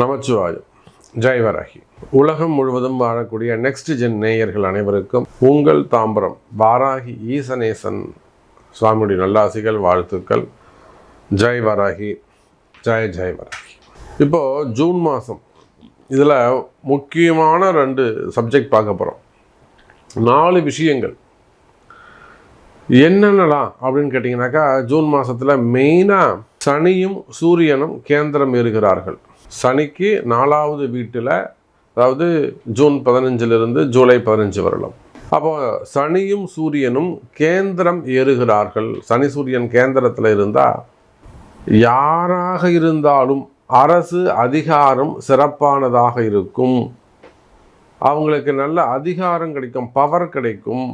நமச்சிவாயம். ஜெய் வராகி. உலகம் முழுவதும் வாழக்கூடிய நெக்ஸ்ட் ஜென் நேயர்கள் அனைவருக்கும் உங்கள் தாம்பரம் வாராகி ஈசனேசன் சுவாமியுடைய நல்லாசிகள், வாழ்த்துக்கள். ஜெய் வராகி, ஜெய் ஜெய் வராகி. இப்போது ஜூன் மாதம் இதில் முக்கியமான 2 சப்ஜெக்ட் பார்க்க போகிறோம். 4 விஷயங்கள் என்னென்னலாம் அப்படின்னு கேட்டிங்கனாக்கா, ஜூன் மாதத்தில் மெயினாக சனியும் சூரியனும் கேந்திரம் ஏறுகிறார்கள். சனிக்கு 4வது வீட்டில், அதாவது ஜூன் 15 ஜூலை 15 வரலாம். அப்போ சனியும் சூரியனும் கேந்திரம் ஏறுகிறார்கள். சனி சூரியன் கேந்திரத்தில் இருந்தால் யாராக இருந்தாலும் அரசு அதிகாரம் சிறப்பானதாக இருக்கும். அவங்களுக்கு நல்ல அதிகாரம் கிடைக்கும், பவர் கிடைக்கும்.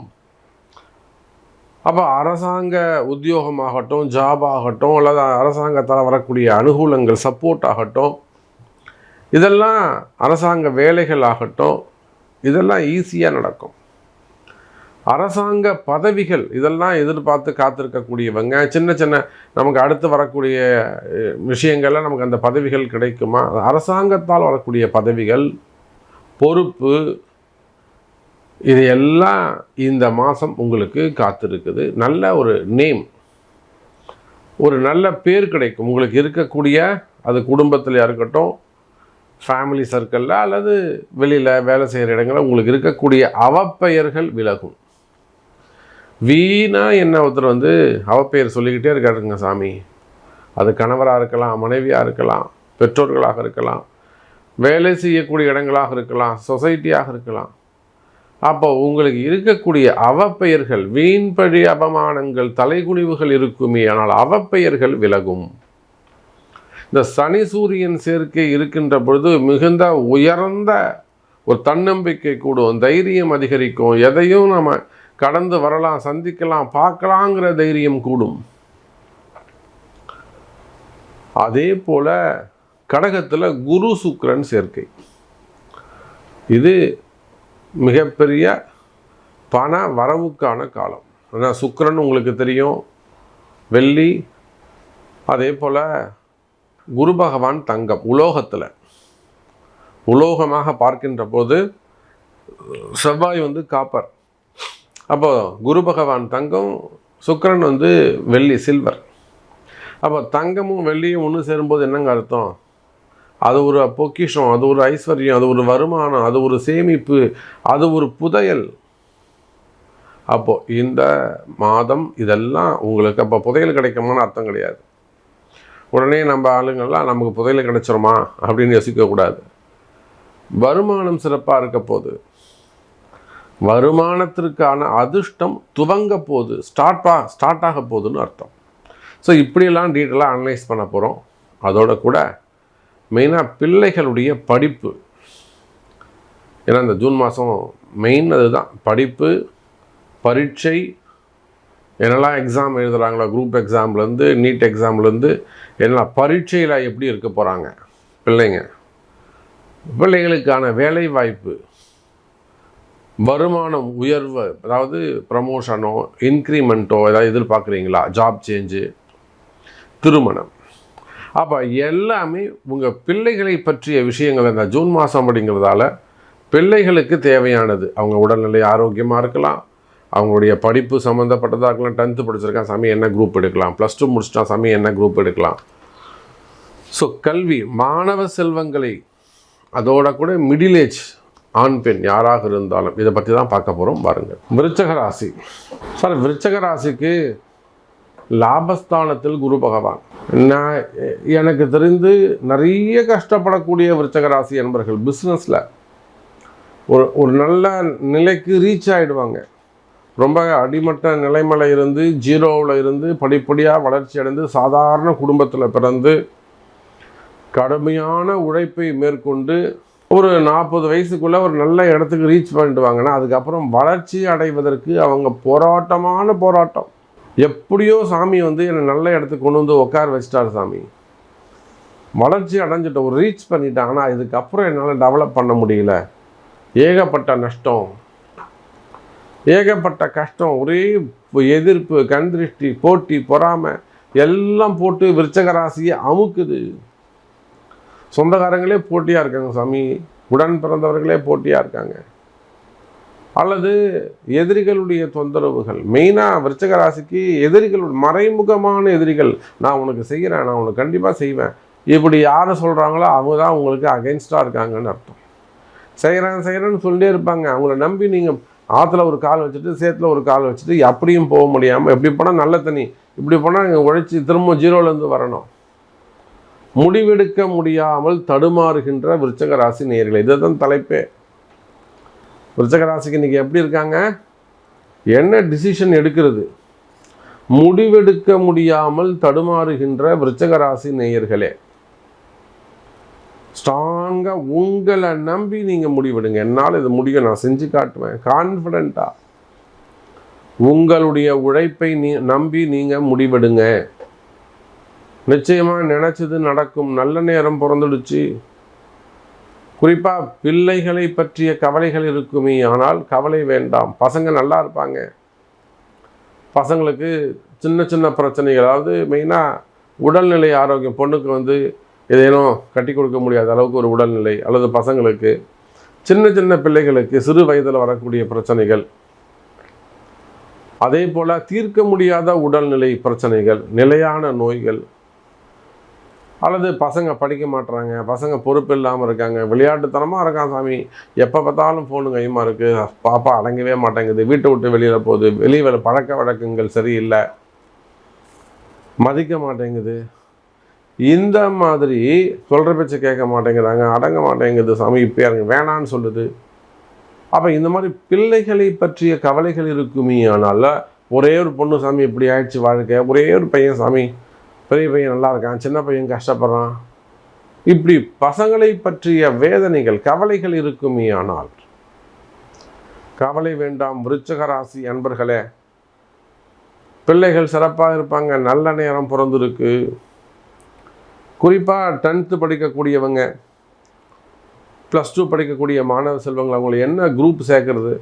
அப்போ அரசாங்க உத்தியோகமாகட்டும், ஜாப் ஆகட்டும், அல்லது அரசாங்கத்தால் வரக்கூடிய அனுகூலங்கள், சப்போர்ட் ஆகட்டும், இதெல்லாம் அரசாங்க வேலைகள் ஆகட்டும், இதெல்லாம் ஈஸியாக நடக்கும். அரசாங்க பதவிகள் இதெல்லாம் எதிர்பார்த்து காத்திருக்கக்கூடியவங்க, சின்ன சின்ன நமக்கு அடுத்து வரக்கூடிய விஷயங்கள்லாம் நமக்கு அந்த பதவிகள் கிடைக்குமா? அரசாங்கத்தால் வரக்கூடிய பதவிகள், பொறுப்பு, இது எல்லாம் இந்த மாதம் உங்களுக்கு காத்திருக்குது. நல்ல ஒரு நேம், ஒரு நல்ல பேர் கிடைக்கும் உங்களுக்கு. இருக்கக்கூடிய அது குடும்பத்தில் இருக்கட்டும், ஃபேமிலி சர்க்கிளில் அல்லது வெளியில் வேலை செய்கிற இடங்களில் உங்களுக்கு இருக்கக்கூடிய அவப்பெயர்கள் விலகும். வீணாக என்ன ஒருத்தர் அவப்பெயர் சொல்லிக்கிட்டே இருக்காருங்க சாமி. அது கணவராக இருக்கலாம், மனைவியாக இருக்கலாம், பெற்றோர்களாக இருக்கலாம், வேலை செய்யக்கூடிய இடங்களாக இருக்கலாம், சொசைட்டியாக இருக்கலாம். அப்போ உங்களுக்கு இருக்கக்கூடிய அவப்பெயர்கள், வீண்பழி அபமானங்கள், தலைகுனிவுகள் இருக்குமே, ஆனால் அவப்பெயர்கள் விலகும். இந்த சனி சூரியன் சேர்க்கை இருக்கின்ற பொழுது மிகுந்த உயர்ந்த ஒரு தன்னம்பிக்கை கூடும், தைரியம் அதிகரிக்கும். எதையும் நம்ம கடந்து வரலாம், சந்திக்கலாம், பார்க்கலாங்கிற தைரியம் கூடும். அதே போல கடகத்தில் குரு சுக்கிரன் சேர்க்கை, இது மிகப்பெரிய பண வரவுக்கான காலம். ஆனால் சுக்கிரன் உங்களுக்கு தெரியும், வெள்ளி, அதே போல் குரு பகவான் தங்கம், உலோகத்தில் உலோகமாக பார்க்கின்ற போது செவ்வாய் காப்பர். அப்போ குரு பகவான் தங்கம், சுக்கிரன் வெள்ளி, சில்வர். அப்போ தங்கமும் வெள்ளியும் ஒன்று சேரும்போது என்னங்க அர்த்தம்? அது ஒரு பொக்கிஷம், அது ஒரு ஐஸ்வர்யம், அது ஒரு வருமானம், அது ஒரு சேமிப்பு, அது ஒரு புதையல். அப்போது இந்த மாதம் இதெல்லாம் உங்களுக்கு அப்போ புதையல் கிடைக்குமான்னு அர்த்தம் கிடையாது. உடனே நம்ம ஆளுங்கள்லாம் நமக்கு புதையல் கிடைச்சிருமா அப்படின்னு யோசிக்கக்கூடாது. வருமானம் சிறப்பாக இருக்க போது, வருமானத்திற்கான அதிர்ஷ்டம் துவங்க போது, ஸ்டார்ட் ஆக போகுதுன்னு அர்த்தம். ஸோ இப்படியெல்லாம் டீட்டெயிலாக அனலைஸ் பண்ண போகிறோம். அதோட கூட மெயினாக பிள்ளைகளுடைய படிப்பு, ஏன்னா இந்த ஜூன் மாதம் மெயின் அதுதான், படிப்பு, பரீட்சை, என்னெல்லாம் எக்ஸாம் எழுதுகிறாங்களோ, குரூப் எக்ஸாம்லேருந்து நீட் எக்ஸாம்லேருந்து என்னெல்லாம் பரீட்சையில் எப்படி இருக்க போகிறாங்க பிள்ளைகளுக்கான வேலை வாய்ப்பு, வருமானம் உயர்வு, அதாவது ப்ரமோஷனோ இன்க்ரிமெண்ட்டோ ஏதாவது எதிர்பார்க்குறீங்களா, ஜாப் சேஞ்சு, திருமணம். அப்போ எல்லாமே உங்கள் பிள்ளைகளை பற்றிய விஷயங்கள் இந்த ஜூன் மாதம் அப்படிங்கிறதால பிள்ளைகளுக்கு தேவையானது. அவங்க உடல்நிலை ஆரோக்கியமாக இருக்கலாம், அவங்களுடைய படிப்பு சம்மந்தப்பட்டதாக இருக்கலாம். 10th படிச்சிருக்கான் சாமி, என்ன குரூப் எடுக்கலாம்? +2 முடிச்சிட்டான் சாமி, என்ன குரூப் எடுக்கலாம்? ஸோ கல்வி, மாணவ செல்வங்களை, அதோட கூட மிடில் ஏஜ் ஆண் பெண் யாராக இருந்தாலும் இதை பற்றி தான் பார்க்க போகிறோம். பாருங்கள், விருச்சக ராசி. சார், விருச்சக ராசிக்கு லாபஸ்தானத்தில் குரு பகவான். எனக்கு தெரிந்து நிறைய கஷ்டப்படக்கூடிய விருச்சக ராசி என்பவர்கள் பிஸ்னஸில் ஒரு நல்ல நிலைக்கு ரீச் ஆகிடுவாங்க. ரொம்ப அடிமட்ட நிலைமையில் இருந்து, ஜீரோவில் இருந்து படிப்படியாக வளர்ச்சி அடைந்து, சாதாரண குடும்பத்தில் பிறந்து கடுமையான உழைப்பை மேற்கொண்டு ஒரு 40 வயசுக்குள்ளே ஒரு நல்ல இடத்துக்கு ரீச் பண்ணிடுவாங்கன்னா, அதுக்கப்புறம் வளர்ச்சி அடைவதற்கு அவங்க போராட்டம். எப்படியோ சாமி என்னை நல்ல இடத்துக்கு கொண்டு உட்கார வச்சிட்டார் சாமி, வளர்ச்சி அடைஞ்சிட்டோம், ஒரு ரீச் பண்ணிட்டாங்கன்னா இதுக்கப்புறம் என்னால் டெவலப் பண்ண முடியல. ஏகப்பட்ட நஷ்டம், ஏகப்பட்ட கஷ்டம், ஒரே எதிர்ப்பு, கண்திருஷ்டி, போட்டி, பொறாமை எல்லாம் போட்டு விருச்சக ராசியை அமுக்குது. சொந்தக்காரங்களே போட்டியாக இருக்காங்க சாமி, உடன் பிறந்தவர்களே போட்டியாக இருக்காங்க. அல்லது எதிரிகளுடைய தொந்தரவுகள். மெயினாக விருச்சிக ராசிக்கு எதிரிகள், மறைமுகமான எதிரிகள். நான் உனக்கு செய்கிறேன், நான் உனக்கு கண்டிப்பாக செய்வேன், இப்படி யாரை சொல்கிறாங்களோ அவங்க தான் உங்களுக்கு அகெயின்ஸ்டாக இருக்காங்கன்னு அர்த்தம். செய்கிறேன்னு சொல்லிட்டே இருப்பாங்க. அவங்கள நம்பி நீங்கள் ஆற்றுல ஒரு கால் வச்சுட்டு சேத்துல ஒரு கால் வச்சுட்டு அப்படியும் போக முடியாமல், எப்படி போனால் நல்ல தண்ணி, இப்படி போனால் நீங்கள் உழைச்சி திரும்ப ஜீரோலேருந்து வரணும். முடிவெடுக்க முடியாமல் தடுமாறுகின்ற விருச்சிக ராசி நேயர்களே, இதுதான் தலைப்பே. விருச்சிக ராசிக்கு இன்றைக்கி எப்படி இருக்காங்க, என்ன டிசிஷன் எடுக்கிறது, முடிவெடுக்க முடியாமல் தடுமாறுகின்ற விருச்சிக ராசி நேயர்களே, ஸ்ட்ராங்காக உங்களை நம்பி நீங்கள் முடிவெடுங்க. என்னால் இது முடியும், நான் செஞ்சு காட்டுவேன், கான்ஃபிடென்ட்டாக உங்களுடைய உழைப்பை நம்பி நீங்கள் முடிவெடுங்க. நிச்சயமாக நினச்சது நடக்கும். நல்ல நேரம் பிறந்துடுச்சு. குறிப்பாக பிள்ளைகளை பற்றிய கவலைகள் இருக்குமே, ஆனால் கவலை வேண்டாம். பசங்க நல்லா இருப்பாங்க. பசங்களுக்கு சின்ன சின்ன பிரச்சனைகள், அதாவது மெயினாக உடல்நிலை ஆரோக்கியம். பொண்ணுக்கு ஏதேனும் கட்டி கொடுக்க முடியாத அளவுக்கு ஒரு உடல்நிலை, அல்லது பசங்களுக்கு சின்ன சின்ன பிள்ளைகளுக்கு சிறு வயதில் வரக்கூடிய பிரச்சனைகள், அதே போல் தீர்க்க முடியாத உடல்நிலை பிரச்சனைகள், நிலையான நோய்கள், அல்லது பசங்க படிக்க மாட்டுறாங்க, பசங்க பொறுப்பு இல்லாமல் இருக்காங்க, விளையாட்டுத்தனமாக இருக்கான் சாமி, எப்போ பார்த்தாலும் ஃபோனு கையுமா இருக்குது, பாப்பா அடங்கவே மாட்டேங்குது, வீட்டை விட்டு வெளியில் போகுது, வெளியே பழக்க வழக்கங்கள் சரியில்லை, மதிக்க மாட்டேங்குது, இந்த மாதிரி சொல்கிற பேச்சு கேட்க மாட்டேங்கிறாங்க, அடங்க மாட்டேங்குது சாமி, இப்போ எனக்கு வேணான்னு சொல்லுது. அப்போ இந்த மாதிரி பிள்ளைகளை பற்றிய கவலைகள் இருக்குமே. ஆனால் ஒரே ஒரு பொண்ணு சாமி இப்படி ஆயிடுச்சு வாழ்க்கை, ஒரே ஒரு பையன் சாமி, பெரிய பையன் நல்லா இருக்கான், சின்ன பையன் கஷ்டப்படுறான், இப்படி பசங்களை பற்றிய வேதனைகள், கவலைகள் இருக்குமே. ஆனால் கவலை வேண்டாம் விருச்சிக ராசி அன்பர்களே, பிள்ளைகள் சிறப்பாக இருப்பாங்க. நல்ல நேரம் பிறந்திருக்கு. குறிப்பாக 10th படிக்கக்கூடியவங்க, +2 படிக்கக்கூடிய மாணவ செல்வங்கள், அவங்களை என்ன குரூப் சேர்க்கறது,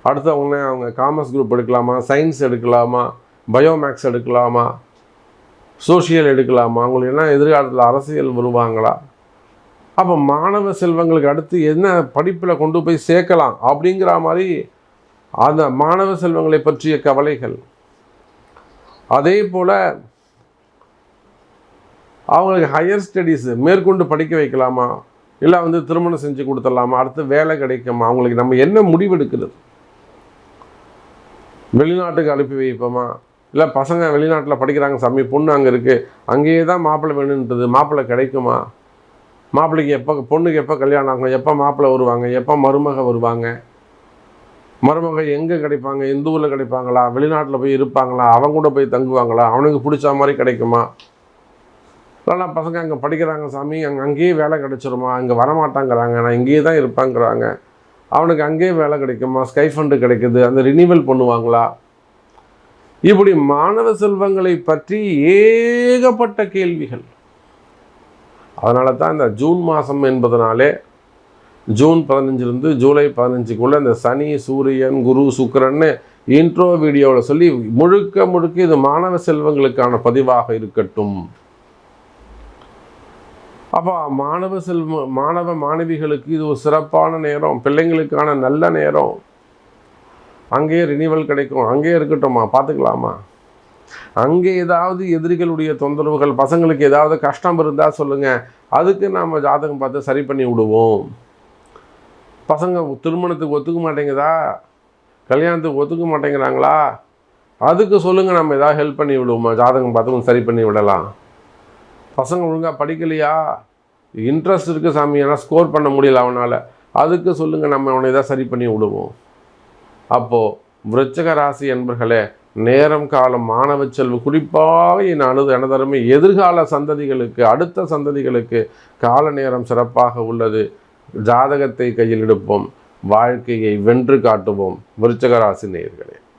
அடுத்து அவங்க காமர்ஸ் குரூப் எடுக்கலாமா, சயின்ஸ் எடுக்கலாமா, பயோமேக்ஸ் எடுக்கலாமா, சோஷியல் எடுக்கலாமா, அவங்களுக்கு என்ன எதிர்காலத்தில் அரசியல் வருவாங்களா, அப்போ மாணவ செல்வங்களுக்கு அடுத்து என்ன படிப்பில் கொண்டு போய் சேர்க்கலாம் அப்படிங்கிற மாதிரி அந்த மாணவ செல்வங்களை பற்றிய கவலைகள். அதே போல் அவங்களுக்கு ஹையர் ஸ்டடீஸு மேற்கொண்டு படிக்க வைக்கலாமா, இல்லை திருமணம் செஞ்சு கொடுத்துடலாமா, அடுத்து வேலை கிடைக்குமா, அவங்களுக்கு நம்ம என்ன முடிவெடுக்கிறது, வெளிநாட்டுக்கு அனுப்பி வைப்போமா, இல்லை பசங்க வெளிநாட்டில் படிக்கிறாங்க சாமி, பொண்ணு அங்கே இருக்குது, அங்கேயே தான் மாப்பிள்ளை வேணுன்றது, மாப்பிள்ளை கிடைக்குமா, மாப்பிள்ளைக்கு பொண்ணுக்கு எப்போ கல்யாணம் ஆகும், எப்போ மாப்பிள்ளை வருவாங்க, எப்போ மருமக வருவாங்க, மருமக எங்கே கிடைப்பாங்க, எந்த ஊரில் கிடைப்பாங்களா, வெளிநாட்டில் போய் இருப்பாங்களா, அவங்க கூட போய் தங்குவாங்களா, அவனுக்கு பிடிச்ச மாதிரி கிடைக்குமா, இல்லைனா பசங்க அங்கே படிக்கிறாங்க சாமி, அங்கேயே வேலை கிடைச்சிருமா, அங்கே வரமாட்டாங்கிறாங்க, நான் இங்கேயே தான் இருப்பாங்கிறாங்க, அவனுக்கு அங்கேயே வேலை கிடைக்குமா, ஸ்கைஃபண்டு கிடைக்குது, அந்த ரினிவல் பண்ணுவாங்களா, இப்படி மாணவ செல்வங்களை பற்றி ஏகப்பட்ட கேள்விகள். அதனால தான் இந்த ஜூன் மாதம் என்பதனாலே ஜூன் 15 ஜூலை 15 இந்த சனி, சூரியன், குரு, சுக்கிரன்னு இன்ட்ரோ வீடியோவில் சொல்லி முழுக்க இது மாணவ செல்வங்களுக்கான பதிவாக இருக்கட்டும். அப்போ மாணவ மாணவிகளுக்கு இது ஒரு சிறப்பான நேரம், பிள்ளைங்களுக்கான நல்ல நேரம். அங்கேயே ரினிவல் கிடைக்கும், அங்கேயே இருக்கட்டும்மா, பார்த்துக்கலாமா, அங்கே ஏதாவது எதிரிகளுடைய தொந்தரவுகள், பசங்களுக்கு ஏதாவது கஷ்டம் இருந்தால் சொல்லுங்கள், அதுக்கு நாம் ஜாதகம் பார்த்து சரி பண்ணி விடுவோம். பசங்க திருமணத்துக்கு ஒத்துக்க மாட்டேங்குதா, கல்யாணத்துக்கு ஒத்துக்க மாட்டேங்கிறாங்களா, அதுக்கு சொல்லுங்கள், நம்ம ஏதாவது ஹெல்ப் பண்ணி விடுவோமா, ஜாதகம் பார்த்து கொஞ்சம் சரி பண்ணி விடலாம். பசங்க ஒழுங்காக படிக்கலையா, இன்ட்ரெஸ்ட் இருக்குது சாமி, ஏன்னா ஸ்கோர் பண்ண முடியல அவனால், அதுக்கு சொல்லுங்கள், நம்ம அவனை ஏதாவது சரி பண்ணி விடுவோம். அப்போது விருச்சிக ராசி என்பர்களே, நேரம் காலம் மாணவ செல்வம், குறிப்பாக எனதருமை எதிர்கால சந்ததிகளுக்கு, அடுத்த சந்ததிகளுக்கு கால நேரம் சிறப்பாக உள்ளது. ஜாதகத்தை கையில் எடுப்போம், வாழ்க்கையை வென்று காட்டுவோம். விருச்சிக ராசி நேயர்களே.